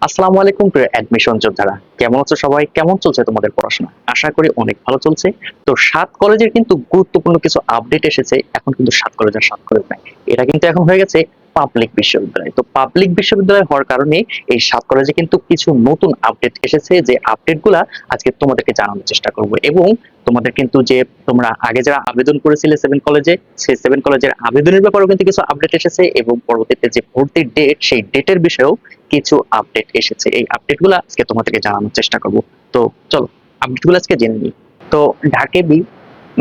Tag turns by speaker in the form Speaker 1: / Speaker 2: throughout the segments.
Speaker 1: আসসালামু আলাইকুম প্রিয় অ্যাডমিশন যোদ্ধারা, কেমন আছো সবাই? কেমন চলছে তোমাদের পড়াশোনা? আশা করি অনেক ভালো চলছে। তো ৭ কলেজের কিন্তু গুরুত্বপূর্ণ কিছু আপডেট এসেছে। এখন কিন্তু ৭ কলেজ আর ৭ কলেজ নাই। এটা কিন্তু এখন হয়ে গেছে পাবলিক বিশ্ববিদ্যালয়। তো পাবলিক বিশ্ববিদ্যালয় হওয়ার কারণে এই ৭ কলেজে কিন্তু কিছু নতুন আপডেট এসেছে, যে আপডেটগুলা আজকে তোমাদেরকে জানানোর চেষ্টা করব। এবং তোমাদের কিন্তু যে তোমরা আগে যারা আবেদন করেছিলে 7 কলেজে, সেই 7 কলেজের আবেদনের ব্যাপারেও কিন্তু কিছু আপডেট এসেছে, এবং পরবর্তীতে যে ভর্তির ডেট, সেই ডেটের বিষয়েও কিছু আপডেট এসেছে। এই আপডেটগুলো আজকে তোমাদেরকে জানানোর চেষ্টা করব। তো চলো আপডেটগুলো আজকে জেনে নিই। তো ঢাকেবি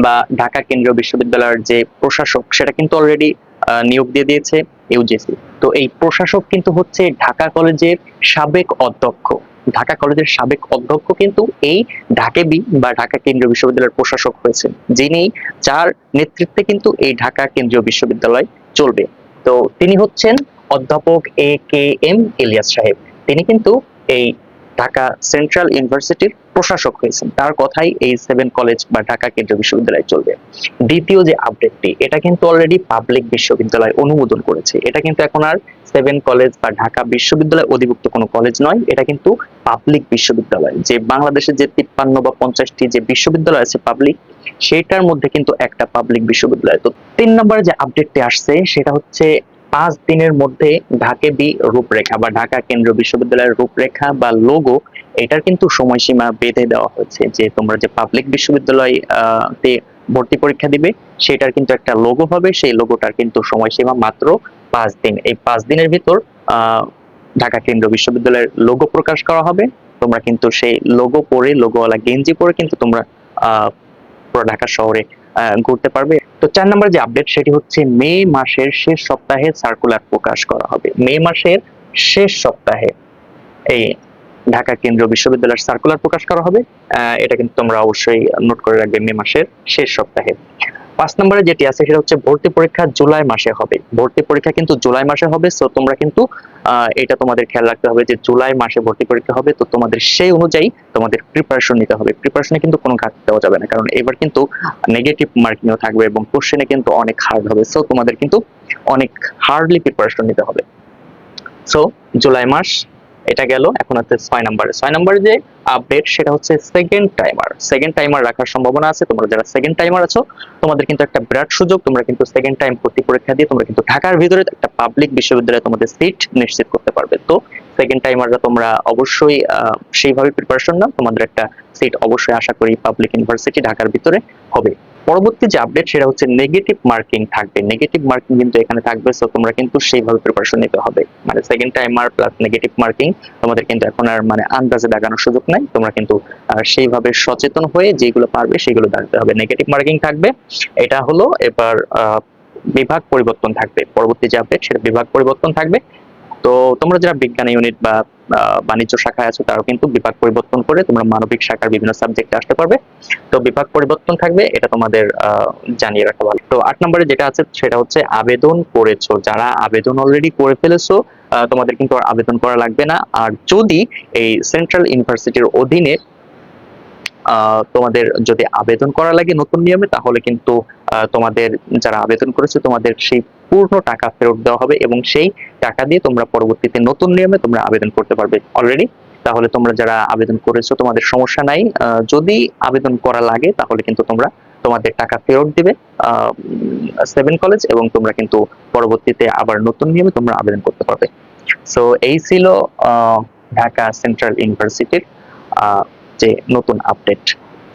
Speaker 1: বা ঢাকা কেন্দ্রীয় বিশ্ববিদ্যালয়ের যে প্রশাসক, সেটা কিন্তু অলরেডি নিয়োগ দিয়ে দিয়েছে ইউজিসি। তো এই প্রশাসক কিন্তু হচ্ছে ঢাকা কলেজের সাবেক অধ্যক্ষ। ঢাকা কলেজের সাবেক অধ্যক্ষ কিন্তু এই ঢাকেবি বা ঢাকা কেন্দ্রীয় বিশ্ববিদ্যালয়ের প্রশাসক হয়েছেন, যিনি যার নেতৃত্বে কিন্তু এই ঢাকা কেন্দ্রীয় বিশ্ববিদ্যালয় চলবে। তো তিনি হচ্ছেন অধ্যাপক A.K.M ইলিয়াস সাহেব। তিনি কিন্তু এই ঢাকা সেন্ট্রাল ইউনিভার্সিটির প্রশাসক হয়েছেন। তার কথাই এই 7 কলেজ বা ঢাকা কেন্দ্রীয় বিশ্ববিদ্যালয় চলবে। দ্বিতীয় যে আপডেটটি, এটা কিন্তু অলরেডি পাবলিক বিশ্ববিদ্যালয় অনুমোদন করেছে। এটা কিন্তু এখন আর 7 কলেজ বা ঢাকা বিশ্ববিদ্যালয় অধিভুক্ত কোনো কলেজ নয়, এটা কিন্তু পাবলিক বিশ্ববিদ্যালয়। যে বাংলাদেশের যে 53 বা 50টি যে বিশ্ববিদ্যালয় আছে পাবলিক, সেটার মধ্যে কিন্তু একটা পাবলিক বিশ্ববিদ্যালয়। তো 3 নম্বরে যে আপডেটটি আসছে, সেটা হচ্ছে 5 দিনের মধ্যে ঢাকেবি রূপরেখা বা ঢাকা কেন্দ্রীয় বিশ্ববিদ্যালয়ের রূপরেখা বা লোগো, এটার কিন্তু সময়সীমা বেঁধে দেওয়া হয়েছে। যে তোমরা যে পাবলিক বিশ্ববিদ্যালয় তে ভর্তি পরীক্ষা দিবে, সেটার কিন্তু একটা লোগো হবে। সেই লোগোটার কিন্তু সময়সীমা মাত্র 5 দিন। এই 5 দিনের ভিতর ঢাকা কেন্দ্রীয় বিশ্ববিদ্যালয়ের লোগো প্রকাশ করা হবে। তোমরা কিন্তু সেই লোগো পরে, লোগোওয়ালা গেঞ্জি পরে কিন্তু তোমরা পুরো ঢাকা শহরে ঘুরতে পারবে। তো 4 নম্বর যে আপডেট, সেটি হচ্ছে মে মাসের শেষ সপ্তাহে সার্কুলার প্রকাশ করা হবে। মে মাসের শেষ সপ্তাহে এই ঢাকা কেন্দ্রীয় বিশ্ববিদ্যালয়ের সার্কুলার প্রকাশ করা হবে। এটা কিন্তু তোমরা অবশ্যই নোট করে রাখবে, মে মাসের শেষ সপ্তাহে। 5 নম্বরে যেটি আছে, সেটা হচ্ছে ভর্তি পরীক্ষা জুলাই মাসে হবে। ভর্তি পরীক্ষা কিন্তু জুলাই মাসে হবে। সো তোমরা কিন্তু এটা তোমাদের খেয়াল রাখতে হবে যে জুলাই মাসে ভর্তি পরীক্ষা হবে। তো তোমাদের সেই অনুযায়ী তোমাদের প্রিপারেশন নিতে হবে। প্রিপারেশনে কিন্তু কোনো ঘাটতি দেওয়া যাবে না, কারণ এবার কিন্তু নেগেটিভ মার্কিংও থাকবে এবং কোশ্চেনে কিন্তু অনেক হার্ড হবে। সো তোমাদের কিন্তু অনেক হার্ডলি প্রিপারেশন নিতে হবে। সো জুলাই মাস এটা গেল। এখন হচ্ছে 6 নম্বরে যে আপডেট, সেটা হচ্ছে সেকেন্ড টাইমার রাখার সম্ভাবনা আছে। তোমরা যারা সেকেন্ড টাইমার আছো, তোমাদের কিন্তু একটা বিরাট সুযোগ। তোমরা কিন্তু সেকেন্ড টাইম ভর্তি পরীক্ষা দিয়ে তোমরা কিন্তু ঢাকার ভিতরে একটা পাবলিক বিশ্ববিদ্যালয়ে তোমাদের সিট নিশ্চিত করতে পারবে। তো সেকেন্ড টাইমাররা তোমরা অবশ্যই সেইভাবে প্রিপারেশন নাও। তোমাদের একটা সিট অবশ্যই আশা করি পাবলিক ইউনিভার্সিটি ঢাকার ভিতরে হবে। পরবর্তী যে আপডেট, সেটা হচ্ছে নেগেটিভ মার্কিং থাকবে। নেগেটিভ মার্কিং কিন্তু এখানে থাকবে। সো তোমরা কিন্তু সেইভাবে প্রিপারেশন নিতে হবে। মানে second timer plus negative marking, তোমাদের কিন্তু এখন আর মানে আন্দাজে দাগানোর সুযোগ নাই। তোমরা কিন্তু সেইভাবে সচেতন হয়ে যেগুলো পারবে সেগুলো দাগাতে হবে। নেগেটিভ মার্কিং থাকবে। এটা হলো এবার বিভাগ পরিবর্তন থাকবে। পরবর্তী যে আপডেট, সেটা বিভাগ পরিবর্তন থাকবে। তো তোমরা যারা বিজ্ঞান ইউনিট বা বাণিজ্য শাখায় আছো, তারাও কিন্তু বিভাগ পরিবর্তন করে তোমরা মানবিক শাখার বিভিন্ন সাবজেক্টে আসতে পারবে। তো বিভাগ পরিবর্তন থাকবে, এটা তোমাদের জানিয়ে রাখা ভালো। তো 8 নম্বরে যেটা আছে, সেটা হচ্ছে আবেদন করেছো, যারা আবেদন অলরেডি করে ফেলেছো, তোমাদের কিন্তু আর আবেদন করা লাগবে না। আর যদি এই সেন্ট্রাল ইউনিভার্সিটির অধীনে তোমাদের যদি আবেদন করা লাগে নতুন নিয়মে, তাহলে কিন্তু তোমাদের যারা আবেদন করেছে, তোমাদের সেই পূর্ণ টাকা ফেরত দেওয়া হবে, এবং সেই টাকা দিয়ে তোমরা পরবর্তীতে নতুন নিয়মে তোমরা আবেদন করতে পারবে অলরেডি। তাহলে তোমরা যারা আবেদন করেছো, তোমাদের সমস্যা নাই। যদি আবেদন করা লাগে, তাহলে কিন্তু তোমরা তোমাদের টাকা ফেরত দিবে 7 কলেজ, এবং তোমরা কিন্তু পরবর্তীতে আবার নতুন নিয়মে তোমরা আবেদন করতে পারবে। সো এই ছিল ঢাকা সেন্ট্রাল ইউনিভার্সিটির যে নতুন আপডেট।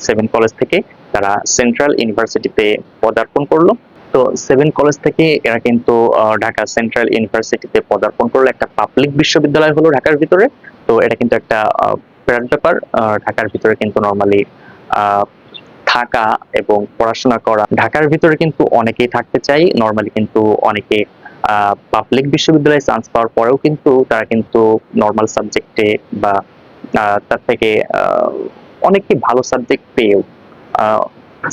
Speaker 1: 7 কলেজ থেকে তারা সেন্ট্রাল ইউনিভার্সিটিতে পদার্পণ করলো। তো 7 কলেজ থেকে এরা কিন্তু ঢাকা সেন্ট্রাল ইউনিভার্সিটিতে পদার্পণ করলো। একটা পাবলিক বিশ্ববিদ্যালয় হলো ঢাকার ভিতরে। তো এটা কিন্তু একটা বিরাট ব্যাপার। ঢাকার ভিতরে কিন্তু নর্মালি থাকা এবং পড়াশোনা করা, ঢাকার ভিতরে কিন্তু অনেকেই থাকতে চাই। নর্মালি কিন্তু অনেকে পাবলিক বিশ্ববিদ্যালয়ে চান্স পাওয়ার পরেও কিন্তু তারা কিন্তু নর্মাল সাবজেক্টে বা তার থেকে অনেকই ভালো সাবজেক্ট পেয়েও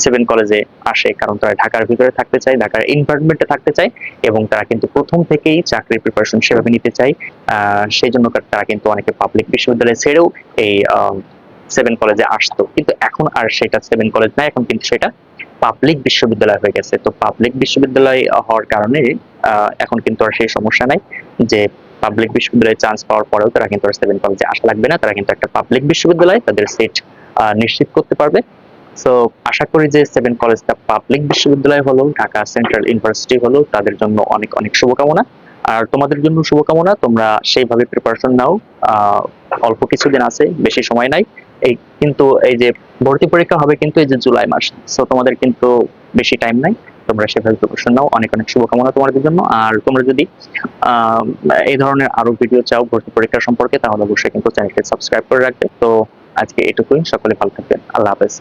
Speaker 1: 7 কলেজে আসে, কারণ তারা ঢাকার ভিতরে থাকতে চায়, ঢাকার এনভায়রনমেন্টে থাকতে চায়, এবং তারা কিন্তু প্রথম থেকেই চাকরির প্রিপারেশন সেভাবে নিতে চায়। সেই জন্য তারা কিন্তু অনেকে পাবলিক বিশ্ববিদ্যালয় ছেড়েও এই 7 কলেজে আসতো। কিন্তু এখন আর সেটা 7 কলেজ না, এখন কিন্তু সেটা পাবলিক বিশ্ববিদ্যালয় হয়ে গেছে। তো পাবলিক বিশ্ববিদ্যালয় হওয়ার কারণে এখন কিন্তু আর সেই সমস্যা নাই যে পাবলিক বিশ্ববিদ্যালয়ে চান্স পাওয়ার পরেও তারা কিন্তু আর 7 কলেজে আসা লাগবে না, তারা কিন্তু একটা পাবলিক বিশ্ববিদ্যালয়ে তাদের সিট নিশ্চিত করতে পারবে। সো আশা করি যে 7 কলেজটা পাবলিক বিশ্ববিদ্যালয় হলো, ঢাকা সেন্ট্রাল ইউনিভার্সিটি হলো, তাদের জন্য অনেক অনেক শুভকামনা। আর তোমাদের জন্য শুভকামনা, তোমরা সেইভাবে প্রিপারেশন নাও। অল্প কিছুদিন আছে, বেশি সময় নাই। কিন্তু এই যে ভর্তি পরীক্ষা হবে কিন্তু এই যে জুলাই মাস, সো তোমাদের কিন্তু বেশি টাইম নাই। তোমরা সেভাবে প্রিপারেশন নাও। অনেক অনেক শুভকামনা তোমাদের জন্য। আর তোমরা যদি আহ, এই ধরনের আরো ভিডিও চাও ভর্তি পরীক্ষা সম্পর্কে, তাহলে অবশ্যই কিন্তু চ্যানেলটি সাবস্ক্রাইব করে রাখবে। তো আজকে এটুকুই, সকলে ভালো থাকবেন, আল্লাহ হাফেজ।